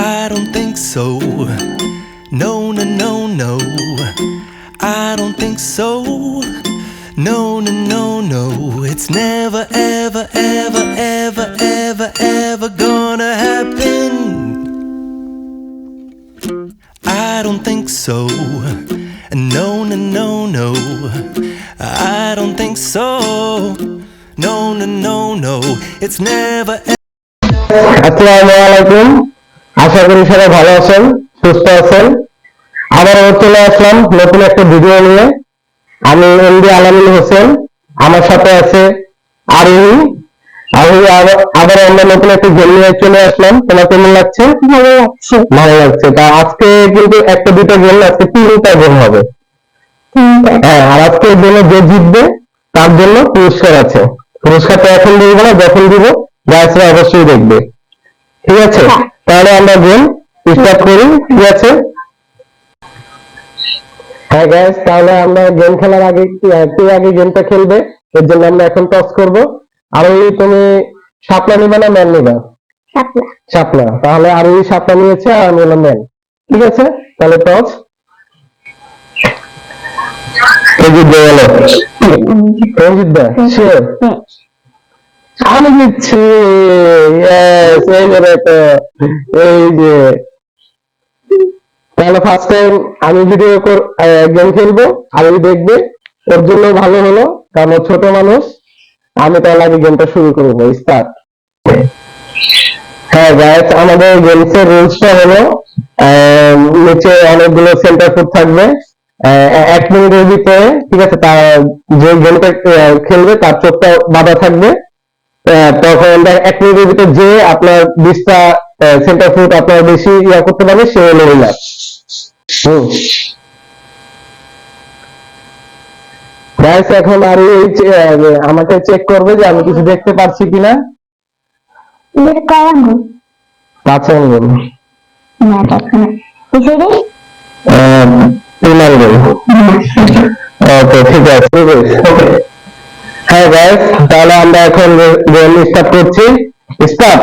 I don't think so. No, no, no, no. I don't think so. No, no, no, no. It's never, ever, ever, ever, ever, ever gonna happen. I don't think so. No, no, no, no. I don't think so. No, no, no, no. It's never. আসসালামু আলাইকুম। আশা করি সবাই ভালো আছেন, সুস্থ আছেন। আবারও চলে আসলাম নতুন একটা ভিডিও নিয়ে। আমি এমডি আলামিন হোসেন, আমার সাথে আছে আরোহী। আবার আমরা নতুন একটা গেম নিয়ে চলে আসলাম। তোমার কেমন লাগছে? ভালো লাগছে। তা আজকে কিন্তু একটা দুটো গেম, আজকে তিনটা গেম হবে। হ্যাঁ, আর আজকে গেমে যে জিতবে তার জন্য পুরস্কার আছে। পুরস্কারটা এখন দিব না, যখন দিব গাইসরা অবশ্যই দেখবে। ঠিক আছে, তাহলে আমরা গেম স্টার্ট করি। ঠিক আছে, হ্যাঁ গাইস, তাহলে আমরা গেম খেলার আগে কে আগে গেমটা খেলবে এর জন্য আমরা এখন টস করব। আর ওই তুমি শাপলা নিবে না ম্যান নিবা? শাপলা। তাহলে আর ওই শাপলা নিয়েছে আর আমি হলাম ম্যান। ঠিক আছে, তাহলে টস। এই যে বলো, রঞ্জিত দা শিওর? আমি দিচ্ছি। এই যে তাহলে ফার্স্ট টাইম আমি ভিডিও গেম খেলবো, আমি দেখবে। ওর জন্য ভালো হলো, কারণ ও ছোট মানুষ। আমি তাহলে আগে গেমটা শুরু করবো, স্টার্ট। হ্যাঁ গাইস, আমাদের গেমস এর রুলসটা হলো নিচে অনেকগুলো সেন্টার ফুড থাকবে। 1 মিনিটের ভিতরে, ঠিক আছে, তার যে গেমটা খেলবে তার চোখটা বাঁধা থাকবে। তখন 1 মিনিটের ভিতরে যে আপনার 20টা সেন্টার ফুড আপনার বেশি করতে পারবে সে হলো উইনার। গাইস, এখন আর আমাকে চেক করবে যে আমি কিছু দেখতে পাচ্ছি কিনা। 5 আঙ্গুল। 3 আঙ্গুল। ওকে, ঠিক আছে। হ্যাঁ গাইস, তাহলে আমরা এখন গেম স্টার্ট করছি। স্টার্ট।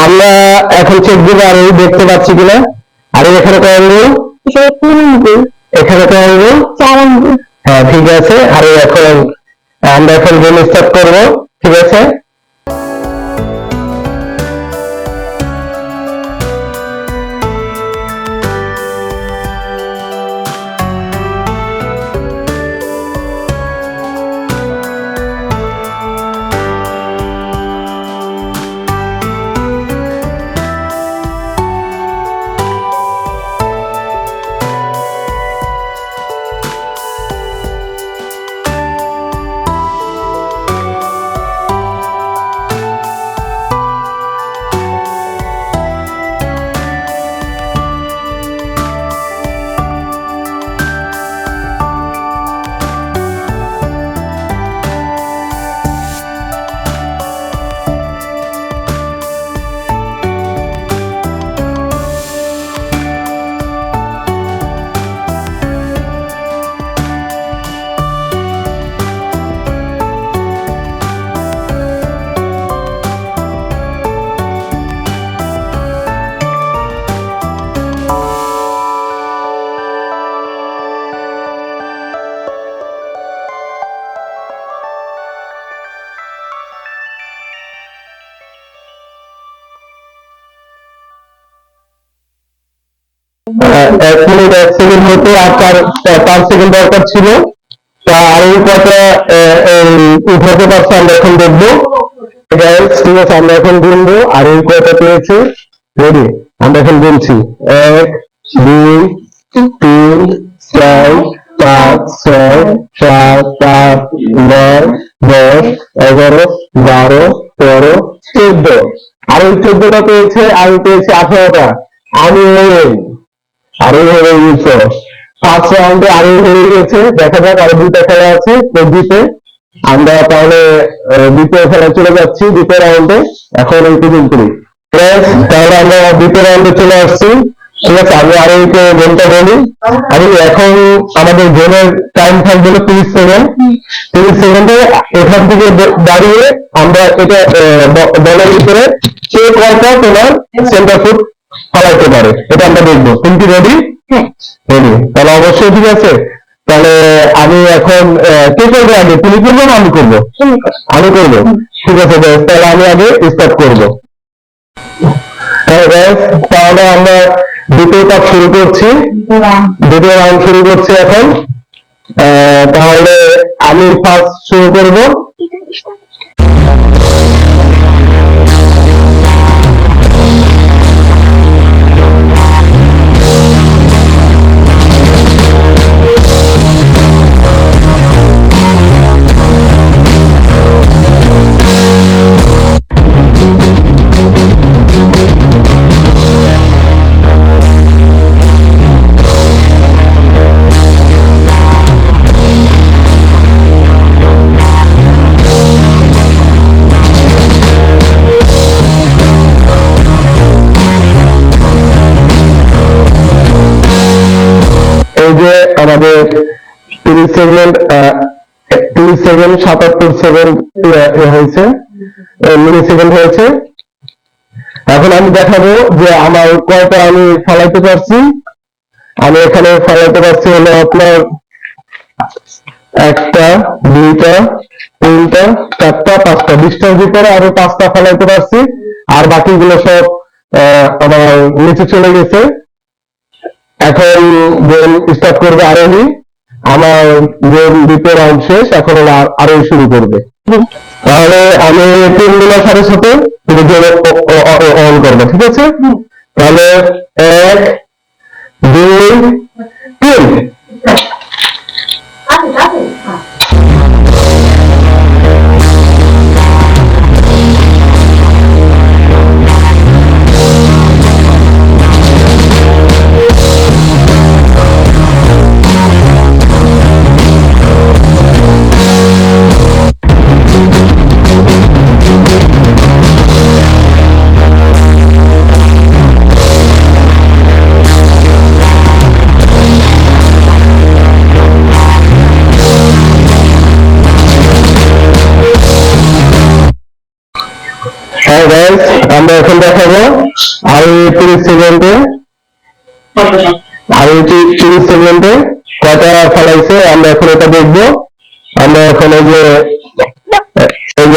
আমরা এখন চেক দিব আর দেখতে পাচ্ছি কিনা। আর এখানে কয় আঙ্গুল? এখানে কয় আঙ্গুল? 4 আঙ্গুল। হ্যাঁ, ঠিক আছে। আর এখন আমরা এখন গেম স্টার্ট করবো। ঠিক আছে, 1 মিনিট 1 সেকেন্ড হতে আর 4 সেকেন্ড দরকার ছিল। তা আরো কটা উঠাতে পারছে আমরা এখন দেখবো। ঠিক আছে, আমরা এখন গুনবো আর এই কয়টা পেয়েছে। রেডি, আমরা এখন গুনছি 1 2 3 4 5 6 7 8 9 10 11 12 13 14। আর ওই 14টা পেয়েছে, আমি পেয়েছি 18টা। আমি আরো হয়ে গেছে ফার্স্ট রাউন্ডে, আরো হয়ে গেছে। দেখা যাক, আরো 2টা খেলা আছে। জিতে আমরা তাহলে দ্বিতীয় খেলায় চলে যাচ্ছি, দ্বিতীয় রাউন্ডে। এখন এই পর্যন্তই। তাহলে আমরা দ্বিতীয় রাউন্ডে চলে আসছি। ঠিক আছে, আমি আরো গেমটা বলি। আমি এখন আমাদের গেমের টাইম থাকবে 30 সেকেন্ড। 30 সেকেন্ডে এখান থেকে দাঁড়িয়ে আমরা এটা বলের ভিতরে কে কয়টা তোমার সেন্টার ফুট ফলাইতে পারে, এটা আমরা দেখবো। তুমি কি রেডি? রেডি, তাহলে অবশ্যই। ঠিক আছে, তাহলে আমি এখন কে করবো আগে, তুমি করবো না আমি করবো? আমি করবো। ঠিক আছে, তাহলে আমি আগে স্টার্ট করবো। তাহলে আমরা দ্বিতীয় পাঠ শুরু করছি, দ্বিতীয় রাউন্ড শুরু করছি এখন। তাহলে আমি ফার্স্ট শুরু করবো। আমাদের 30 সেকেন্ড 77 সেকেন্ড হয়েছে, মিলি সেকেন্ড হয়েছে। এখন আমি দেখাবো যে আমার কয়টা আমি ফলাইতে পারছি। আমি এখানে ফলাইতে পারছি হলো আপনার 1টা 2টা 3টা 4টা 5টা, 20টার ভিতরে আরো 5টা ফলাইতে পারছি। আর বাকিগুলো সব আমার নিচে চলে গেছে। এখন গেম স্টার্ট করবে আরোহী। আমার গেম দ্বিতীয় রাউন্ড শেষ, এখন আরোহী শুরু করবে। তাহলে আমি টিমগুলোর সাথে সাথে অন করবো। ঠিক আছে, তাহলে 1 2 3। আমরা এখন দেখাবো আরো 30 সেকেন্ডে, কয়টা ফলাইছে আমরা এখন এটা দেখবো। আমরা এখন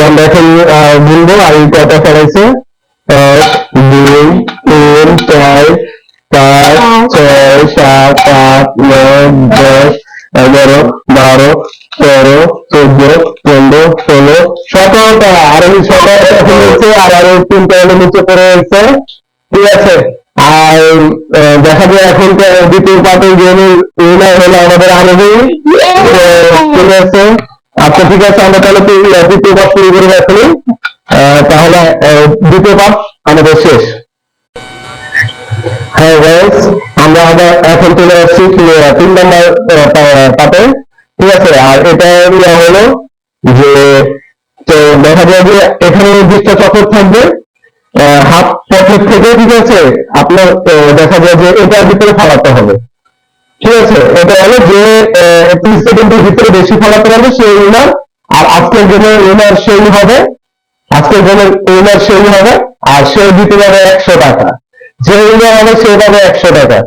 আমরা এখন বলবো আর কয়টা ফলাইছে। 1 2 3 4 5 6 7 8 9 10 11 12 13 14 15 16 17টা। আর এই 17টা হয়েছে, আর আরো 3টা নিচে পড়ে রয়েছে। ঠিক আছে, আর দেখা যায় এখন দ্বিতীয় পার্টের গেমের উইনার হলো আমাদের আরোহী। ঠিক আছে, আচ্ছা ঠিক আছে, আমরা তাহলে দ্বিতীয় পার্ট শুরু করে রাখি। তাহলে দ্বিতীয় পার্ট আমাদের শেষ। হ্যাঁ গাইস, আমরা আবার এখন চলে আসছি 3 নম্বর পার্টে। ঠিক আছে, আর এটা হলো যে দেখা যায় যে এখানে নির্দিষ্ট চক্কর থাকবে হাফ পকেট থেকে। ঠিক আছে, আপনার দেখা যায় যে এটার ভিতরে ফালাতে হবে। ঠিক আছে, এটা হলো যে 30 সেকেন্ডের ভিতরে বেশি ফালাতে পারবে সেই উইনার। আর আজকের গেমের উইনার সেই হবে, আর সে দিতে পারে 100 টাকা। যে উইনার হবে সে পাবে 100 টাকা।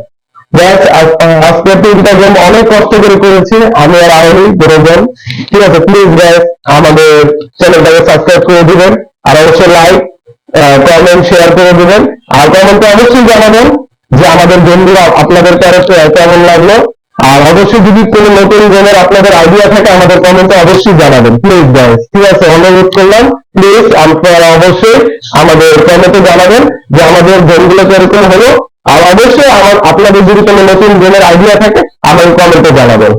আজকের 3টা গেম অনেক কষ্ট করে করেছি আমি আর আরোহী দুজন। ঠিক আছে, প্লিজ গাইস আমাদের চ্যানেলটাকে সাবস্ক্রাইব করে দিবেন, আর অবশ্যই লাইক কমেন্ট শেয়ার করে দিবেন। আর কমেন্টে অবশ্যই জানাবেন যে আমাদের গেমগুলো আপনাদের কেমন লাগলো। আর অবশ্যই যদি কোনো নতুন গেমের আপনাদের আইডিয়া থাকে আমাদের কমেন্টে অবশ্যই জানাবেন প্লিজ গাইস, ঠিক আছে? অনুরোধ করলাম প্লিজ আপনারা অবশ্যই আমাদের কমেন্টে জানাবেন যে আমাদের গেমগুলো কিরকম হলো। আর অবশ্যই আপনাদের যদি কোনো নতুন গেমের আইডিয়া থাকে আমাদের কমেন্টে জানাবেন।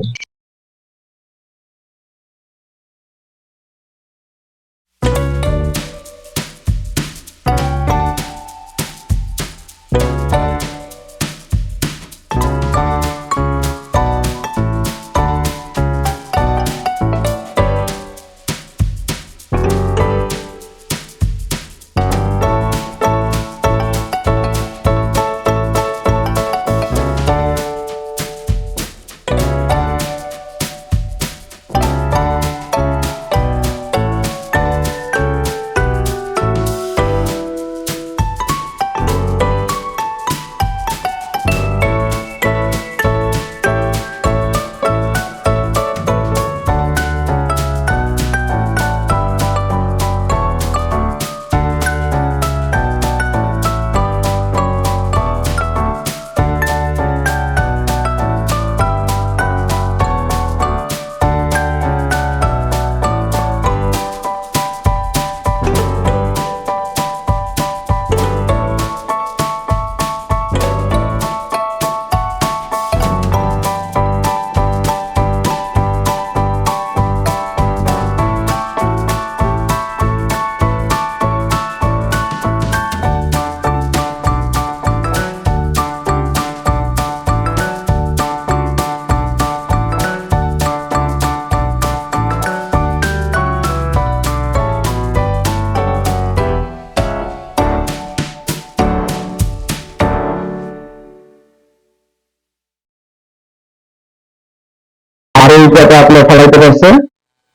আর এই জায়গায় আপনি ফলাইতে পারছেন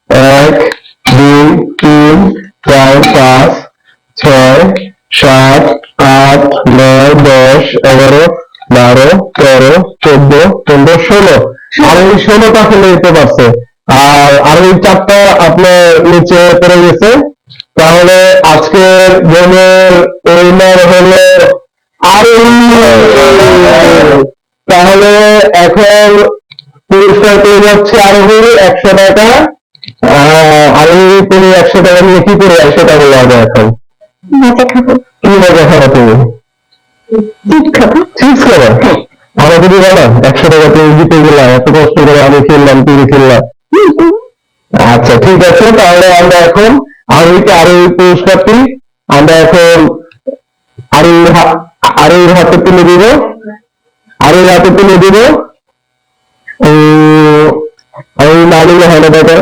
1 2 3 4 5 6 7 8 9 10 11 12 13 14 15 16 আর এই 16টা ফেলে দিতে পারছে। আর এই 4টা আপনার নিচে পড়ে গেছে। তাহলে আজকের গেমের উইনার হলো তাহলে এখন পুরস্কার পেয়ে যাচ্ছে আরোহী 100 টাকা। আরোহী তুমি 100 টাকা নিয়ে কি করে 100 টাকা লাগবে এখন? কি মজা খাবো তুমি? চিপস খাবো? আমার যদি বলো 100 টাকা তুমি জিতে গেলাম, এত কষ্ট করে আমি খেললাম তুমি খেললাম। আচ্ছা ঠিক আছে, তাহলে আমরা এখন আরোহীকে পুরস্কারটি আমরা এখন আরোহীর হাতে তুলে দিব। আরোহীর হাতে তুলে দিব। আমি মানিলে হয় না টাকা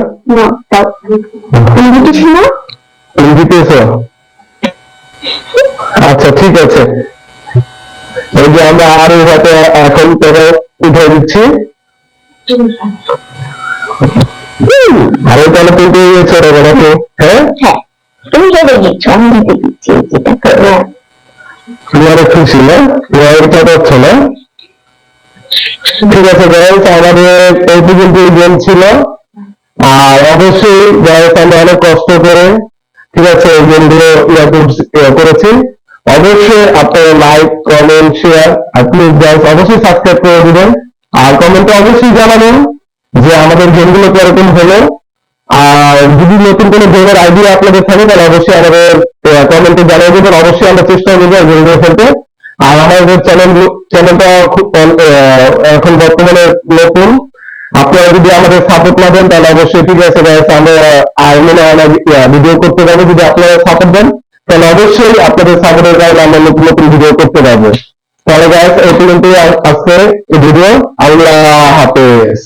জিতেছ। আচ্ছা ঠিক আছে, এই যে আমরা আরো হাতে এখন টাকা উঠে দিচ্ছি। আরো তাহলে তুলতে গিয়েছো টাকা নাকি? হ্যাঁ তুমি আরো খুশি না? পাচ্ছ না? ঠিক আছে গাইস, আমাদের এই পর্যন্ত গেম ছিল। আর অবশ্যই গাইস আমরা অনেক কষ্ট করে ঠিক আছে এই গেমগুলো করেছি। অবশ্যই আপনারা লাইক কমেন্ট শেয়ার আর প্লিজ গাইস অবশ্যই সাবস্ক্রাইব করে দিবেন। আর কমেন্টে অবশ্যই জানাবেন যে আমাদের গেমগুলো কিরকম হলো। আর যদি নতুন কোনো গেমের আইডিয়া আপনাদের থাকে তাহলে অবশ্যই আমাদের কমেন্টে জানিয়ে দেবেন। অবশ্যই আমরা চেষ্টা করবো গেমগুলো খেলতে। আর আমাদের চ্যানেলটা খুব এখন বর্তমানে নতুন। আপনারা যদি আমাদের সাপোর্ট না দেন তাহলে অবশ্যই ঠিক আছে আমরা ভিডিও করতে পারবো। যদি আপনারা সাপোর্ট দেন তাহলে অবশ্যই আপনাদের সাপোর্টের কারণে আমরা নতুন নতুন ভিডিও করতে পারবো। তাহলে গাইস এই পর্যন্তই আজকে এই ভিডিও। আল্লাহ হাফেজ।